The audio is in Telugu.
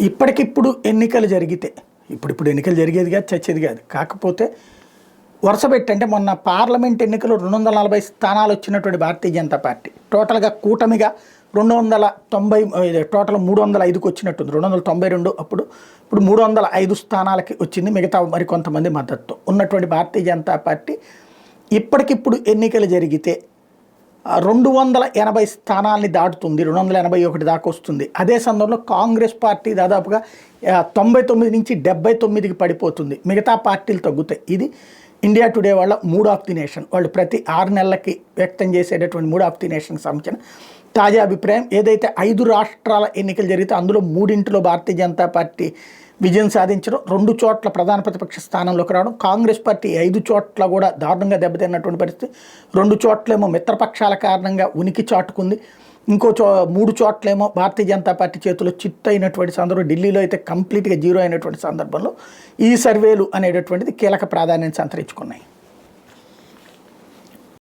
ఇప్పటికిప్పుడు ఎన్నికలు జరిగితే ఇప్పుడు ఎన్నికలు జరిగేది కాదు, చచ్చేది కాదు. కాకపోతే వరుస పెట్టంటే మొన్న పార్లమెంట్ ఎన్నికలు 240 స్థానాలు వచ్చినటువంటి భారతీయ జనతా పార్టీ టోటల్గా కూటమిగా 290, టోటల్ 305కి వచ్చినట్టుంది. 292 అప్పుడు, ఇప్పుడు 305 స్థానాలకి వచ్చింది. మిగతా మరి కొంతమంది మద్దతు ఉన్నటువంటి భారతీయ జనతా పార్టీ ఇప్పటికిప్పుడు ఎన్నికలు జరిగితే 280 స్థానాల్ని దాటుతుంది, 281 దాకా వస్తుంది. అదే సందర్భంలో కాంగ్రెస్ పార్టీ దాదాపుగా 99 నుంచి 79కి పడిపోతుంది. మిగతా పార్టీలు తగ్గుతాయి. ఇది ఇండియా టుడే వాళ్ళ మూడ్ ఆఫ్ ది నేషన్, వాళ్ళు ప్రతి 6 నెలలకి వ్యక్తం చేసేటటువంటి మూడ్ ఆఫ్ ది నేషన్కి సంబంధించిన తాజా అభిప్రాయం. ఏదైతే 5 రాష్ట్రాల ఎన్నికలు జరిగితే అందులో 3ంటిలో భారతీయ జనతా పార్టీ విజయం సాధించడం, 2 చోట్ల ప్రధాన ప్రతిపక్ష స్థానంలోకి రావడం, కాంగ్రెస్ పార్టీ 5 చోట్ల కూడా దారుణంగా దెబ్బతిన్నటువంటి పరిస్థితి. 2 చోట్లేమో మిత్రపక్షాల కారణంగా ఉనికి చాటుకుంది, ఇంకో 3 చోట్లేమో భారతీయ జనతా పార్టీ చేతిలో చిత్తు అయినటువంటి సందర్భం. ఢిల్లీలో అయితే కంప్లీట్గా జీరో అయినటువంటి సందర్భంలో ఈ సర్వేలు అనేటటువంటిది కీలక ప్రాధాన్యం సంతరించుకున్నాయి.